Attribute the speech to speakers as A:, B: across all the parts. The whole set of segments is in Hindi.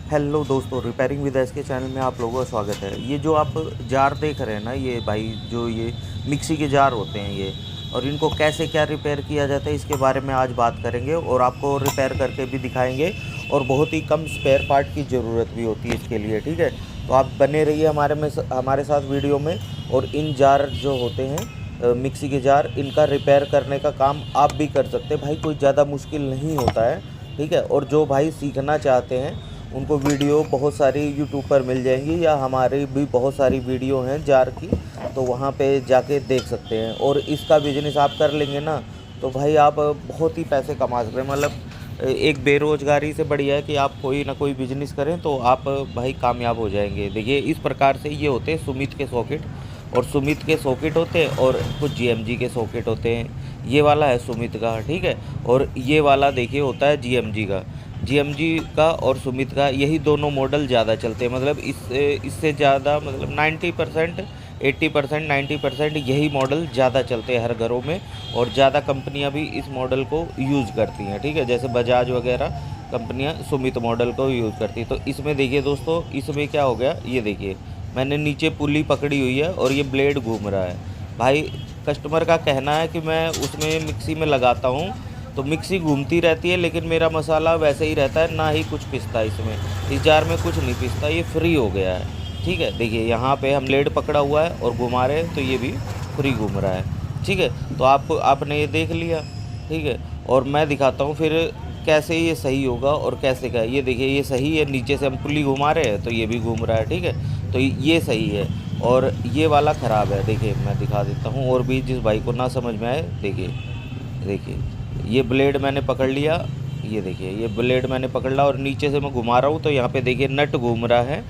A: हेलो दोस्तों, रिपेयरिंग विद एस के चैनल में आप लोगों का स्वागत है। ये जो आप जार देख रहे हैं ना, ये भाई जो ये मिक्सी के जार होते हैं ये, और इनको कैसे क्या रिपेयर किया जाता है इसके बारे में आज बात करेंगे और आपको रिपेयर करके भी दिखाएंगे। और बहुत ही कम स्पेयर पार्ट की ज़रूरत भी होती है इसके लिए, ठीक है। तो आप बने रहिए हमारे साथ वीडियो में। और इन जार जो होते हैं मिक्सी के जार, इनका रिपेयर करने का काम आप भी कर सकते हैं भाई, कोई ज़्यादा मुश्किल नहीं होता है, ठीक है। और जो भाई सीखना चाहते हैं उनको वीडियो बहुत सारी यूट्यूब पर मिल जाएंगी, या हमारी भी बहुत सारी वीडियो हैं जार की, तो वहाँ पे जाके देख सकते हैं। और इसका बिजनेस आप कर लेंगे ना तो भाई आप बहुत ही पैसे कमा सकते हैं। मतलब एक बेरोज़गारी से बढ़िया है कि आप कोई ना कोई बिजनेस करें तो आप भाई कामयाब हो जाएंगे। देखिए इस प्रकार से ये होते हैं सुमित के सॉकेट, और सुमित के सॉकेट होते हैं और कुछ जीएमजी के सॉकेट होते हैं। ये वाला है सुमित का, ठीक है। और ये वाला देखिए होता है जीएमजी का और सुमित का, यही दोनों मॉडल ज़्यादा चलते हैं। मतलब इससे ज़्यादा मतलब 90%, 80%, 90% यही मॉडल ज़्यादा चलते हैं हर घरों में। और ज़्यादा कंपनियां भी इस मॉडल को यूज़ करती हैं, ठीक है। जैसे बजाज वगैरह कंपनियां सुमित मॉडल को यूज़ करती हैं। तो इसमें देखिए दोस्तों, इसमें क्या हो गया, ये देखिए मैंने नीचे पुली पकड़ी हुई है और ये ब्लेड घूम रहा है। भाई कस्टमर का कहना है कि मैं उसमें मिक्सी में लगाता हूँ तो मिक्सी घूमती रहती है, लेकिन मेरा मसाला वैसे ही रहता है, ना ही कुछ पिसता है इसमें। इस जार में कुछ नहीं पिसता, ये फ्री हो गया है, ठीक है। देखिए यहाँ पे हम ब्लेड पकड़ा हुआ है और घुमा रहे हैं तो ये भी फ्री घूम रहा है, ठीक है। तो आपने ये देख लिया, ठीक है। और मैं दिखाता हूँ फिर कैसे ये सही होगा और कैसे का। ये देखिए ये सही है, नीचे से हम पुली घुमा रहे हैं तो ये भी घूम रहा है, ठीक है। तो ये सही है और ये वाला ख़राब है। देखिए मैं दिखा देता हूँ, और भी जिस भाई को ना समझ में आए, देखिए ये ब्लेड मैंने पकड़ लिया, ये देखिए ये ब्लेड मैंने पकड़ लिया और नीचे से मैं घुमा रहा हूँ तो यहाँ पे देखिए नट घूम रहा है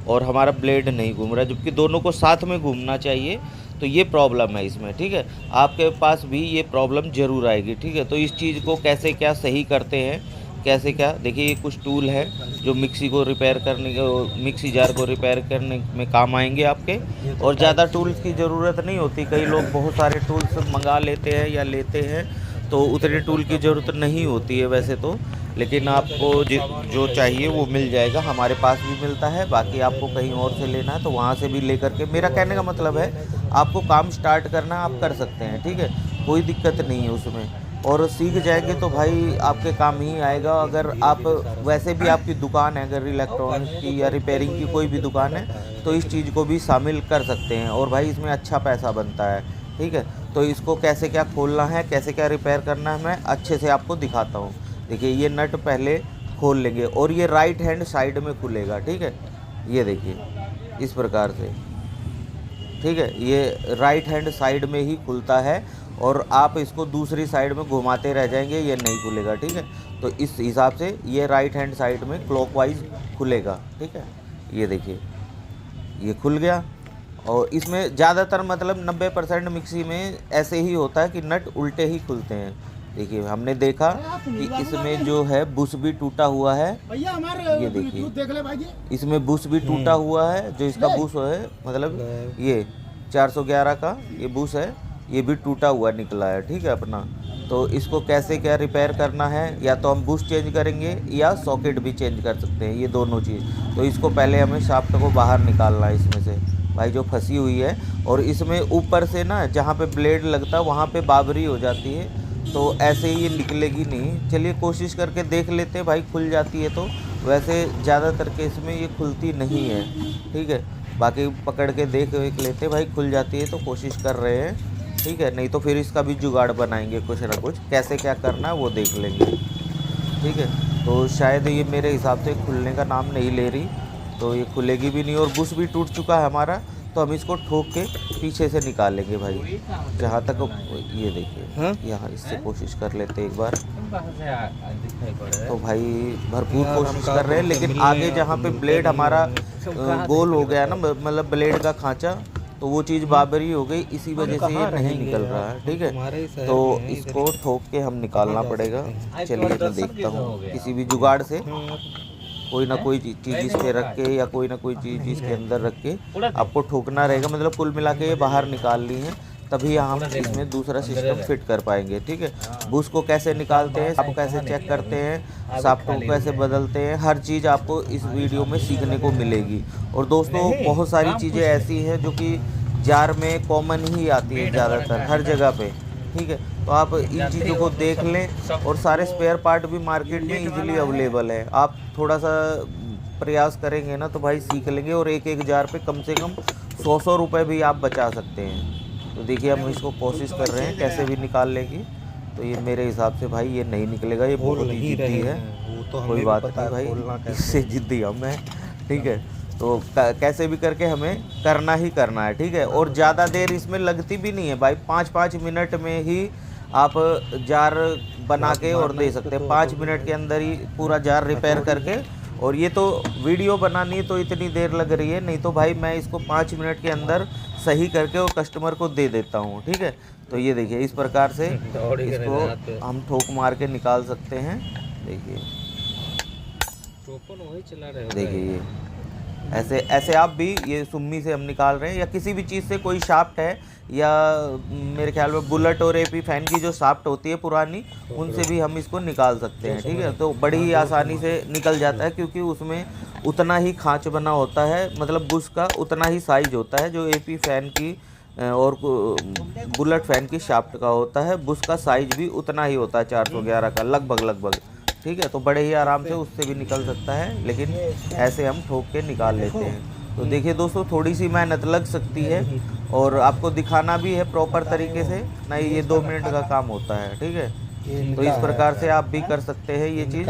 A: और हमारा ब्लेड नहीं घूम रहा है, जबकि दोनों को साथ में घूमना चाहिए। तो ये प्रॉब्लम है इसमें, ठीक है। आपके पास भी ये प्रॉब्लम ज़रूर आएगी, ठीक है। तो इस चीज़ को कैसे क्या सही करते हैं, कैसे क्या, देखिए ये कुछ टूल है जो मिक्सी को रिपेयर करने के, मिक्सी जार को रिपेयर करने में काम आएंगे आपके। और ज़्यादा टूल्स की ज़रूरत नहीं होती, कई लोग बहुत सारे टूल्स मंगा लेते हैं या लेते हैं तो उतने टूल की ज़रूरत नहीं होती है वैसे तो। लेकिन आपको जो चाहिए वो मिल जाएगा, हमारे पास भी मिलता है। बाकी आपको कहीं और से लेना है तो वहाँ से भी लेकर के, मेरा कहने का मतलब है आपको काम स्टार्ट करना आप कर सकते हैं, ठीक है। कोई दिक्कत नहीं है उसमें। और सीख जाएंगे तो भाई आपके काम ही आएगा। अगर आप वैसे भी आपकी दुकान है, अगर इलेक्ट्रॉनिक्स की या रिपेयरिंग की कोई भी दुकान है तो इस चीज़ को भी शामिल कर सकते हैं और भाई इसमें अच्छा पैसा बनता है, ठीक है। तो इसको कैसे क्या खोलना है, कैसे क्या रिपेयर करना है, मैं अच्छे से आपको दिखाता हूँ। देखिए ये नट पहले खोल लेंगे और ये राइट हैंड साइड में खुलेगा, ठीक है। ये देखिए इस प्रकार से, ठीक है। ये राइट हैंड साइड में ही खुलता है और आप इसको दूसरी साइड में घुमाते रह जाएंगे, ये नहीं खुलेगा, ठीक है। तो इस हिसाब से ये राइट हैंड साइड में क्लॉकवाइज खुलेगा, ठीक है। ये देखिए ये खुल गया। और इसमें ज़्यादातर मतलब 90% मिक्सी में ऐसे ही होता है कि नट उल्टे ही खुलते हैं। देखिए हमने देखा कि इसमें जो है बुश भी टूटा हुआ है, ये देखिए इसमें बुश भी टूटा हुआ है। जो इसका बुश है मतलब ये 411 का ये बुश है, ये भी टूटा हुआ निकला है, ठीक है अपना। तो इसको कैसे क्या रिपेयर करना है, या तो हम बुश चेंज करेंगे या सॉकेट भी चेंज कर सकते हैं, ये दोनों चीज़। तो इसको पहले हमें शाफ्ट को बाहर निकालना है इसमें से भाई, जो फंसी हुई है। और इसमें ऊपर से ना जहाँ पे ब्लेड लगता है वहाँ पे बाबरी हो जाती है, तो ऐसे ही ये निकलेगी नहीं। चलिए कोशिश करके देख लेते हैं भाई, खुल जाती है तो। वैसे ज़्यादातर केस में ये खुलती नहीं है, ठीक है। बाकी पकड़ के देख लेते भाई, खुल जाती है तो कोशिश कर रहे हैं, ठीक है। नहीं तो फिर इसका भी जुगाड़ बनाएंगे कुछ ना कुछ, कैसे क्या करना है वो देख लेंगे, ठीक है। तो शायद ये मेरे हिसाब से खुलने का नाम नहीं ले रही, तो ये खुलेगी भी नहीं। और बुश भी टूट चुका है हमारा, तो हम इसको ठोक के पीछे से निकालेंगे भाई। जहाँ तक ये देखिए यहाँ इससे कोशिश कर लेते एक बार, तो भाई भरपूर कोशिश कर रहे हैं, लेकिन आगे जहाँ पे ब्लेड हमारा गोल हो गया ना, मतलब ब्लेड का खांचा, तो वो चीज़ बाबरी हो गई, इसी वजह से ये नहीं निकल रहा है, ठीक है। तो इसको ठोक के हम निकालना पड़ेगा। चलिए मैं देखता हूँ किसी भी जुगाड़ से, कोई ना कोई चीज़ इस पे रख के या कोई ना कोई चीज़ इसके अंदर रख के आपको ठोकना रहेगा। मतलब कुल मिला के ये बाहर निकाल ली है। तभी हम इसमें दूसरा सिस्टम फिट कर पाएंगे। ठीक है, बुश को कैसे निकालते हैं, आपको कैसे चेक करते हैं, साफ्ट को कैसे बदलते हैं, हर चीज़ आपको इस वीडियो में सीखने को मिलेगी। और दोस्तों बहुत सारी चीज़ें ऐसी हैं जो कि जार में कॉमन ही आती है ज़्यादातर हर जगह पे। ठीक है, तो आप इन चीज़ों को देख लें। और सारे स्पेयर पार्ट भी मार्केट में इजीली अवेलेबल है। आप थोड़ा सा प्रयास करेंगे ना तो भाई सीख लेंगे, और एक एक जार पे कम से कम 100 रुपये भी आप बचा सकते हैं। तो देखिए हम इसको कोशिश कर रहे हैं कैसे भी निकाल लेगी। तो ये मेरे हिसाब से भाई ये नहीं निकलेगा, ये बहुत ही जिद्दी है। कोई बात नहीं भाई, इससे जिद्दी हम हैं। ठीक है, तो कैसे भी करके हमें करना ही करना है। ठीक है, और ज़्यादा देर इसमें लगती भी नहीं है भाई, 5-5 मिनट में ही आप जार बना के और दे सकते हैं। 5 मिनट के अंदर ही पूरा जार रिपेयर करके। और ये तो वीडियो बनानी तो इतनी देर लग रही है, नहीं तो भाई मैं इसको 5 मिनट के अंदर सही करके और कस्टमर को दे देता हूँ। ठीक है, तो ये देखिए इस प्रकार से इसको हम ठोक मार के निकाल सकते हैं। देखिए देखिए ये ऐसे ऐसे आप भी ये सुम्मी से हम निकाल रहे हैं, या किसी भी चीज़ से कोई शाफ्ट है, या मेरे ख्याल में बुलेट और एपी फैन की जो शाफ्ट होती है पुरानी, उनसे भी हम इसको निकाल सकते हैं। ठीक है, तो बड़ी ही आसानी से निकल जाता है, क्योंकि उसमें उतना ही खांच बना होता है, मतलब बुश का उतना ही साइज होता है जो एपी फैन की और बुलेट फैन की शाफ्ट का होता है। बुश का साइज भी उतना ही होता है 411 का लगभग। ठीक है, तो बड़े ही आराम से उससे भी निकल सकता है, लेकिन ऐसे हम ठोक के निकाल लेते हैं। तो देखिए दोस्तों थोड़ी सी मेहनत लग सकती है, और आपको दिखाना भी है प्रॉपर तरीके से, नहीं ये 2 मिनट का काम होता है। ठीक है, तो इस प्रकार से आप भी कर सकते हैं ये चीज़।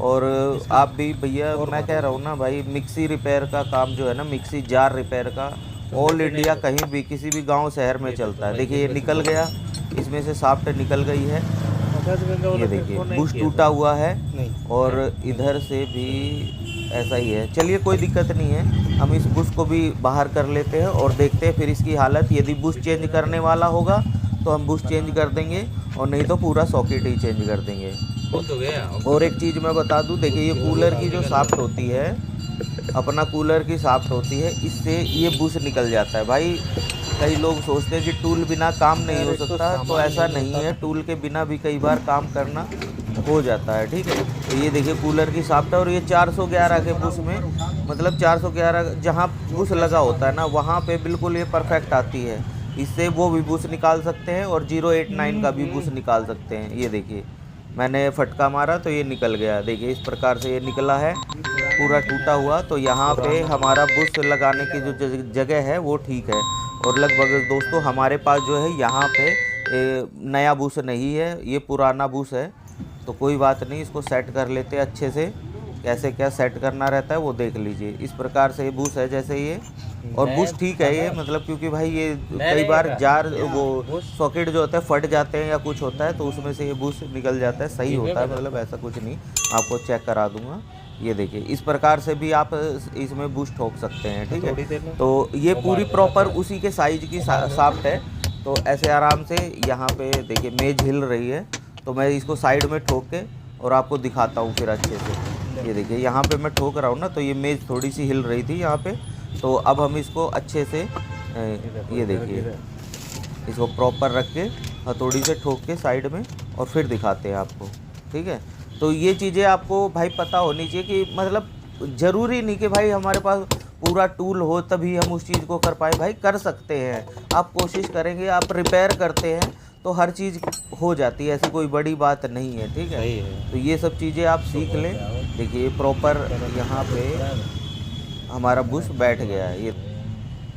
A: और आप भी भैया, मैं कह रहा हूँ ना भाई, मिक्सी रिपेयर का काम जो है ना, मिक्सी जार रिपेयर का ऑल इंडिया कहीं भी किसी भी गाँव शहर में चलता है। देखिए ये निकल गया, इसमें से शाफ्ट निकल गई है। ये देखिए बुश टूटा हुआ है, और इधर से भी ऐसा ही है। चलिए कोई दिक्कत नहीं है, हम इस बुश को भी बाहर कर लेते हैं और देखते हैं फिर इसकी हालत। यदि बुश चेंज करने वाला होगा तो हम बुश चेंज कर देंगे, और नहीं तो पूरा सॉकेट ही चेंज कर देंगे। और एक चीज़ मैं बता दूं, देखिए ये कूलर की जो शाफ्ट होती है, अपना कूलर की शाफ्ट होती है, इससे ये बुश निकल जाता है भाई। कई लोग सोचते हैं कि टूल बिना काम नहीं हो सकता, तो ऐसा नहीं है, टूल के बिना भी कई बार काम करना हो जाता है। ठीक है, तो ये देखिए कूलर की शाफ्ट है, और ये 411 के बुश में, मतलब 411 जहाँ बुश लगा होता है ना, वहाँ पे बिल्कुल ये परफेक्ट आती है। इससे वो भी बुश निकाल सकते हैं, और 089 का भी बुश निकाल सकते हैं। ये देखिए मैंने फटका मारा तो ये निकल गया। देखिए इस प्रकार से ये निकला है पूरा टूटा हुआ। तो यहाँ पे हमारा बुश लगाने की जो जगह है वो ठीक है। और लगभग दोस्तों हमारे पास जो है यहाँ पे नया बुश नहीं है, ये पुराना बुश है। तो कोई बात नहीं, इसको सेट कर लेते हैं अच्छे से। कैसे क्या सेट करना रहता है वो देख लीजिए। इस प्रकार से ये बुश है जैसे ये, और बुश ठीक है ये, मतलब क्योंकि भाई ये कई बार जार वो सॉकेट जो होता है फट जाते हैं या कुछ होता है, तो उसमें से ये बुश निकल जाता है, सही होता है, मतलब ऐसा कुछ नहीं। आपको चेक करा दूंगा। ये देखिए इस प्रकार से भी आप इसमें बुश ठोक सकते हैं। ठीक है, तो ये पूरी प्रॉपर उसी के साइज की शाफ्ट है। तो ऐसे आराम से यहाँ पे देखिए मेज हिल रही है, तो मैं इसको साइड में ठोक के और आपको दिखाता हूँ फिर अच्छे से। ये देखिए यहाँ पे मैं ठोक रहा हूँ ना, तो ये मेज थोड़ी सी हिल रही थी यहाँ पे। तो अब हम इसको अच्छे से ये देखिए इसको प्रॉपर रख के हथौड़ी से ठोक के साइड में, और फिर दिखाते हैं आपको। ठीक है, तो ये चीज़ें आपको भाई पता होनी चाहिए कि मतलब ज़रूरी नहीं कि भाई हमारे पास पूरा टूल हो तभी हम उस चीज़ को कर पाए। भाई कर सकते हैं, आप कोशिश करेंगे, आप रिपेयर करते हैं तो हर चीज़ हो जाती है, ऐसी कोई बड़ी बात नहीं है। ठीक है, तो ये सब चीज़ें आप सीख लें। देखिए प्रॉपर यहाँ पे हमारा बुश बैठ गया है, ये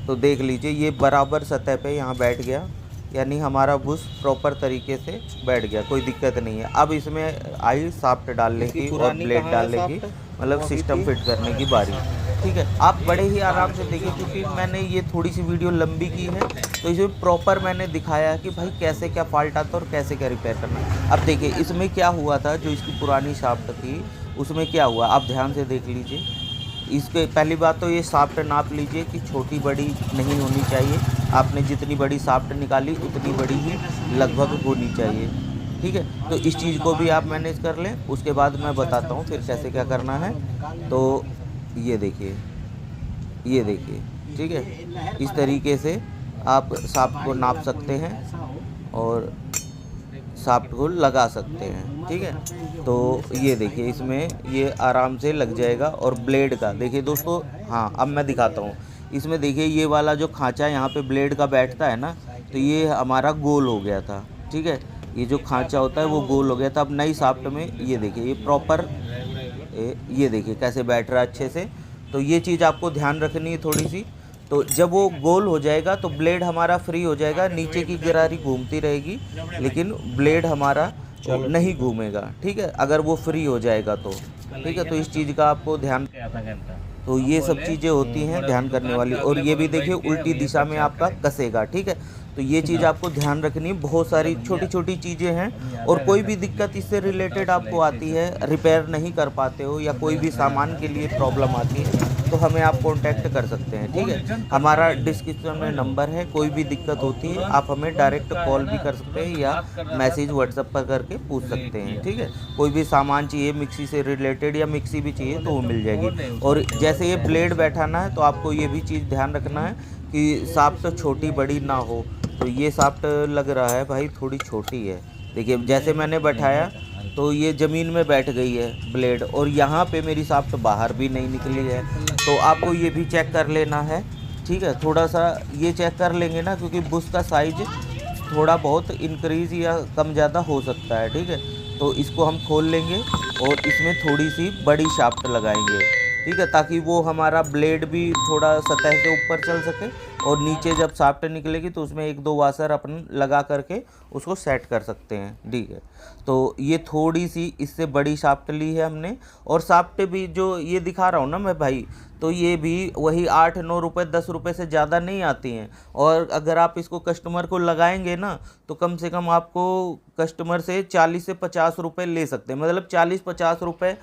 A: तो देख लीजिए ये बराबर सतह पे यहाँ बैठ गया, यानी हमारा बुश प्रॉपर तरीके से बैठ गया, कोई दिक्कत नहीं है। अब इसमें आई शाफ्ट डालने की और ब्लेड डालने की, मतलब सिस्टम फिट करने की बारी। ठीक है, आप बड़े ही आराम से देखिए, क्योंकि मैंने ये थोड़ी सी वीडियो लंबी की है, तो इसमें प्रॉपर मैंने दिखाया है कि भाई कैसे क्या फॉल्ट आता है और कैसे क्या रिपेयर करना है। अब देखिए इसमें क्या हुआ था, जो इसकी पुरानी शाफ्ट थी उसमें क्या हुआ, आप ध्यान से देख लीजिए। इसके पहली बात तो ये शाफ्ट नाप लीजिए कि छोटी बड़ी नहीं होनी चाहिए। आपने जितनी बड़ी शाफ्ट निकाली उतनी बड़ी ही लगभग होनी चाहिए। ठीक है, तो इस चीज़ को भी आप मैनेज कर लें, उसके बाद मैं बताता हूँ फिर कैसे क्या करना है। तो ये देखिए, ये देखिए, ठीक है, इस तरीके से आप शाफ्ट को नाप सकते हैं और शाफ्ट को लगा सकते हैं, ठीक है। तो ये देखिए इसमें ये आराम से लग जाएगा। और ब्लेड का देखिए दोस्तों, हाँ अब मैं दिखाता हूँ। इसमें देखिए ये वाला जो खांचा यहाँ पे ब्लेड का बैठता है ना, तो ये हमारा गोल हो गया था, ठीक है। ये जो खांचा होता है वो गोल हो गया था। अब नई शाफ्ट में ये देखिए ये प्रॉपर, ये देखिए कैसे बैठ रहा है अच्छे से। तो ये चीज़ आपको ध्यान रखनी है थोड़ी सी। तो जब वो गोल हो जाएगा तो ब्लेड हमारा फ्री हो जाएगा, नीचे की गिरारी घूमती रहेगी लेकिन ब्लेड हमारा नहीं घूमेगा, ठीक है, अगर वो फ्री हो जाएगा तो, ठीक है। तो इस चीज़ का आपको ध्यान, तो ये सब चीज़ें होती हैं ध्यान करने वाली। और ये भी देखिए उल्टी दिशा में आपका कसेगा, ठीक है। तो ये चीज़ आपको ध्यान रखनी है। बहुत सारी छोटी छोटी चीज़ें हैं। और कोई भी दिक्कत इससे रिलेटेड आपको आती है, रिपेयर नहीं कर पाते हो या कोई भी सामान के लिए प्रॉब्लम आती है, तो हमें आप कांटेक्ट कर सकते हैं, ठीक है। हमारा डिस्क्रिप्शन में नंबर है, कोई भी दिक्कत होती है आप हमें डायरेक्ट कॉल भी कर सकते हैं या मैसेज व्हाट्सएप पर करके पूछ सकते हैं, ठीक है। कोई भी सामान चाहिए मिक्सी से रिलेटेड या मिक्सी भी चाहिए तो वो मिल जाएगी। और जैसे ये ब्लेड बैठाना है तो आपको ये भी चीज़ ध्यान रखना है कि शाफ्ट तो छोटी बड़ी ना हो। तो ये शाफ्ट लग रहा है भाई थोड़ी छोटी है, देखिए जैसे मैंने बैठाया तो ये ज़मीन में बैठ गई है ब्लेड, और यहाँ पे मेरी शाफ्ट बाहर भी नहीं निकली है। तो आपको ये भी चेक कर लेना है, ठीक है। थोड़ा सा ये चेक कर लेंगे ना, क्योंकि बुश का साइज थोड़ा बहुत इंक्रीज़ या कम ज़्यादा हो सकता है, ठीक है। तो इसको हम खोल लेंगे और इसमें थोड़ी सी बड़ी शाफ्ट लगाएंगे, ठीक है, ताकि वो हमारा ब्लेड भी थोड़ा सतह से ऊपर चल सके। और नीचे जब शाफ्ट निकलेगी तो उसमें एक दो वाशर अपन लगा करके उसको सेट कर सकते हैं, ठीक है। तो ये थोड़ी सी इससे बड़ी शाफ्ट ली है हमने। और शाफ्ट भी जो ये दिखा रहा हूँ ना मैं भाई, तो ये भी वही 8-9 रुपये 10 रुपये से ज़्यादा नहीं आती हैं। और अगर आप इसको कस्टमर को लगाएंगे ना तो कम से कम आपको कस्टमर से 40 से 50 रुपये ले सकते हैं, मतलब 40-50 रुपये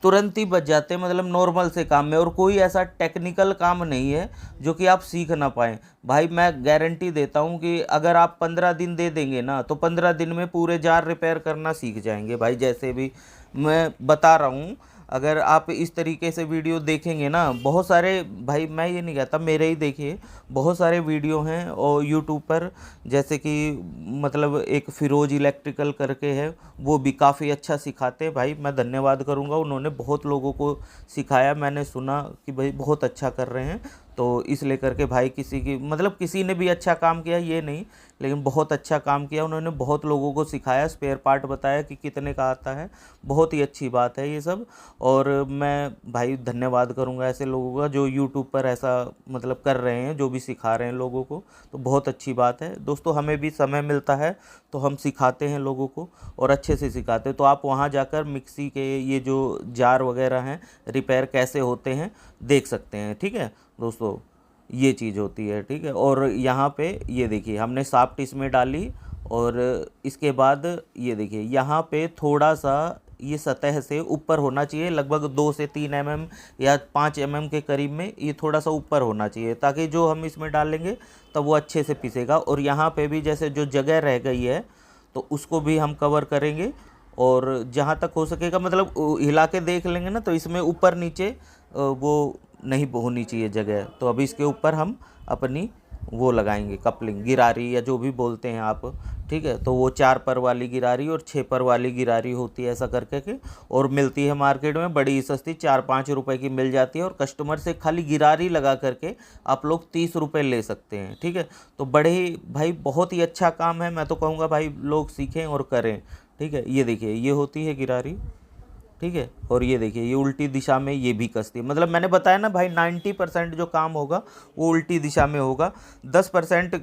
A: तुरंत ही बच जाते हैं, मतलब नॉर्मल से काम में। और कोई ऐसा टेक्निकल काम नहीं है जो कि आप सीख ना पाएँ भाई। मैं गारंटी देता हूँ कि अगर आप 15 दिन दे देंगे ना तो 15 दिन में पूरे जार रिपेयर करना सीख जाएंगे भाई। जैसे भी मैं बता रहा हूँ, अगर आप इस तरीके से वीडियो देखेंगे ना, बहुत सारे भाई, मैं ये नहीं कहता मेरे ही देखिए, बहुत सारे वीडियो हैं और यूट्यूब पर, जैसे कि मतलब एक फिरोज इलेक्ट्रिकल करके है, वो भी काफ़ी अच्छा सिखाते हैं भाई। मैं धन्यवाद करूँगा, उन्होंने बहुत लोगों को सिखाया, मैंने सुना कि भाई बहुत अच्छा कर रहे हैं। तो इसलिए करके भाई किसी की मतलब किसी ने भी अच्छा काम किया ये नहीं, लेकिन बहुत अच्छा काम किया उन्होंने, बहुत लोगों को सिखाया, स्पेयर पार्ट बताया कि कितने का आता है। बहुत ही अच्छी बात है ये सब। और मैं भाई धन्यवाद करूंगा ऐसे लोगों का जो यूट्यूब पर ऐसा मतलब कर रहे हैं, जो भी सिखा रहे हैं लोगों को, तो बहुत अच्छी बात है दोस्तों। हमें भी समय मिलता है तो हम सिखाते हैं लोगों को और अच्छे से सिखाते हैं। तो आप वहाँ जाकर मिक्सी के ये जो जार वगैरह हैं रिपेयर कैसे होते हैं देख सकते हैं, ठीक है दोस्तों। ये चीज़ होती है, ठीक है। और यहाँ पे ये देखिए हमने शाफ्ट इसमें डाली, और इसके बाद ये देखिए यहाँ पे थोड़ा सा ये सतह से ऊपर होना चाहिए, लगभग 2 से 3 mm या 5 mm के करीब में ये थोड़ा सा ऊपर होना चाहिए, ताकि जो हम इसमें डालेंगे तब वो अच्छे से पिसेगा। और यहाँ पे भी जैसे जो जगह रह गई है तो उसको भी हम कवर करेंगे, और जहाँ तक हो सकेगा मतलब हिला के देख लेंगे ना, तो इसमें ऊपर नीचे वो नहीं होनी चाहिए जगह। तो अभी इसके ऊपर हम अपनी वो लगाएंगे कपलिंग, गिरारी या जो भी बोलते हैं आप, ठीक है। तो वो 4 पर वाली गिरारी और 6 पर वाली गिरारी होती है ऐसा करके के, और मिलती है मार्केट में बड़ी सस्ती, 4-5 रुपए की मिल जाती है। और कस्टमर से खाली गिरारी लगा करके आप लोग 30 रुपये ले सकते हैं, ठीक है। तो बड़े ही भाई बहुत ही अच्छा काम है, मैं तो कहूँगा भाई लोग सीखें और करें, ठीक है। ये देखिए ये होती है गिरारी, ठीक है। और ये देखिए ये उल्टी दिशा में ये भी कसती है, मतलब मैंने बताया ना भाई 90% जो काम होगा वो उल्टी दिशा में होगा। 10%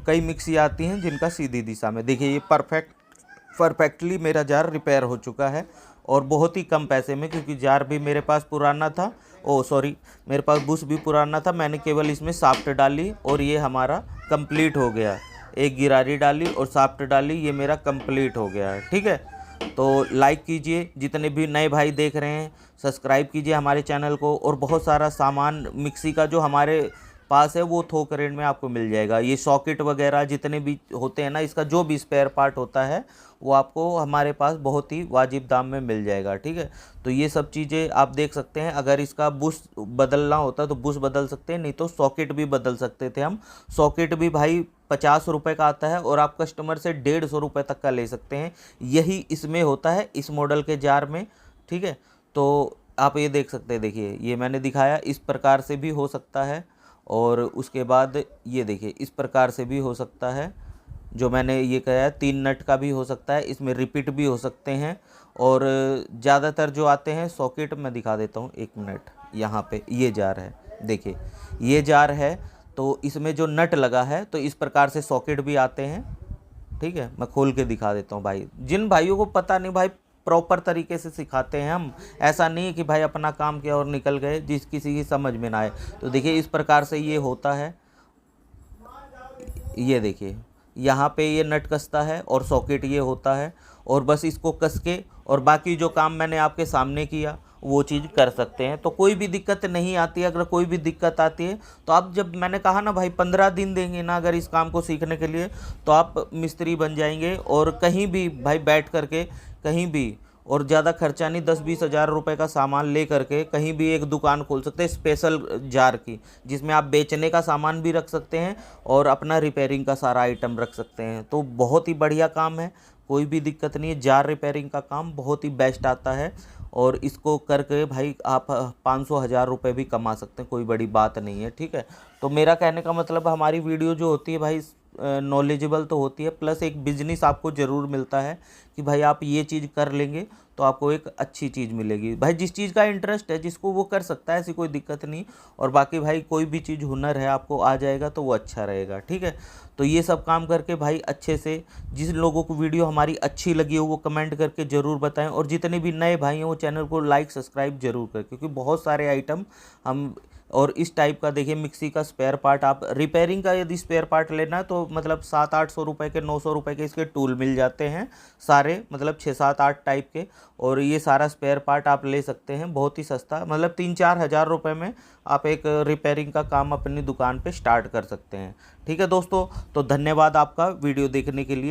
A: कई मिक्सी आती हैं जिनका सीधी दिशा में। देखिए ये परफेक्टली मेरा जार रिपेयर हो चुका है, और बहुत ही कम पैसे में, क्योंकि जार भी मेरे पास पुराना था, मेरे पास बुश भी पुराना था। मैंने केवल इसमें शाफ्ट डाली और ये हमारा कंप्लीट हो गया। एक गिरारी डाली और शाफ्ट डाली, ये मेरा कंप्लीट हो गया है, ठीक है। तो लाइक कीजिए, जितने भी नए भाई देख रहे हैं सब्सक्राइब कीजिए हमारे चैनल को। और बहुत सारा सामान मिक्सी का जो हमारे पास है वो थोक रेट में आपको मिल जाएगा। ये सॉकेट वगैरह जितने भी होते हैं ना, इसका जो भी स्पेयर पार्ट होता है वो आपको हमारे पास बहुत ही वाजिब दाम में मिल जाएगा। ठीक है, तो ये सब चीज़ें आप देख सकते हैं। अगर इसका बुश बदलना होता तो बुश बदल सकते हैं, नहीं तो सॉकेट भी बदल सकते थे हम। सॉकेट भी भाई 50 रुपये का आता है और आप कस्टमर से 150 रुपये तक का ले सकते हैं। यही इसमें होता है, इस मॉडल के जार में। ठीक है, तो आप ये देख सकते हैं, देखिए ये मैंने दिखाया, इस प्रकार से भी हो सकता है। और उसके बाद ये देखिए इस प्रकार से भी हो सकता है, जो मैंने ये कहा है 3 नट का भी हो सकता है, इसमें रिपीट भी हो सकते हैं। और ज़्यादातर जो आते हैं सॉकेट, मैं दिखा देता हूँ 1 मिनट। यहाँ पे ये जार है, देखिए ये जार है, तो इसमें जो नट लगा है तो इस प्रकार से सॉकेट भी आते हैं। ठीक है, मैं खोल के दिखा देता हूँ भाई। जिन भाइयों को पता नहीं, भाई प्रॉपर तरीके से सिखाते हैं हम, ऐसा नहीं है कि भाई अपना काम किया और निकल गए, जिस किसी की समझ में ना आए। तो देखिए इस प्रकार से ये होता है, ये देखिए यहाँ पे ये नट कसता है और सॉकेट ये होता है, और बस इसको कस के और बाकी जो काम मैंने आपके सामने किया वो चीज़ कर सकते हैं। तो कोई भी दिक्कत नहीं आती है। अगर कोई भी दिक्कत आती है तो आप, जब मैंने कहा ना भाई 15 दिन देंगे ना अगर इस काम को सीखने के लिए, तो आप मिस्त्री बन जाएंगे। और कहीं भी भाई बैठ करके, कहीं भी, और ज़्यादा खर्चा नहीं, 10-20 हज़ार रुपये का सामान ले करके कहीं भी एक दुकान खोल सकते हैं स्पेशल जार की, जिसमें आप बेचने का सामान भी रख सकते हैं और अपना रिपेयरिंग का सारा आइटम रख सकते हैं। तो बहुत ही बढ़िया काम है, कोई भी दिक्कत नहीं है। जार रिपेयरिंग का काम बहुत ही बेस्ट आता है, और इसको करके भाई आप 500-1000 रुपये भी कमा सकते हैं, कोई बड़ी बात नहीं है। ठीक है, तो मेरा कहने का मतलब, हमारी वीडियो जो होती है भाई नॉलेजेबल तो होती है, प्लस एक बिजनेस आपको ज़रूर मिलता है कि भाई आप ये चीज़ कर लेंगे तो आपको एक अच्छी चीज़ मिलेगी। भाई जिस चीज़ का इंटरेस्ट है जिसको वो कर सकता है, ऐसी कोई दिक्कत नहीं। और बाकी भाई कोई भी चीज़ हुनर है आपको आ जाएगा तो वो अच्छा रहेगा। ठीक है, तो ये सब काम करके भाई अच्छे से, जिस लोगों को वीडियो हमारी अच्छी लगी हो वो कमेंट करके ज़रूर बताएं। और जितने भी नए भाई हैं वो चैनल को लाइक सब्सक्राइब जरूर करें, क्योंकि बहुत सारे आइटम हम, और इस टाइप का देखिए मिक्सी का स्पेयर पार्ट, आप रिपेयरिंग का यदि स्पेयर पार्ट लेना है तो मतलब 700-800 रुपये के, 900 रुपये के इसके टूल मिल जाते हैं सारे, मतलब 6-7-8 टाइप के। और ये सारा स्पेयर पार्ट आप ले सकते हैं बहुत ही सस्ता, मतलब 3-4 हज़ार रुपये में आप एक रिपेयरिंग का काम अपनी दुकान पे स्टार्ट कर सकते हैं। ठीक है दोस्तों, तो धन्यवाद आपका वीडियो देखने के लिए।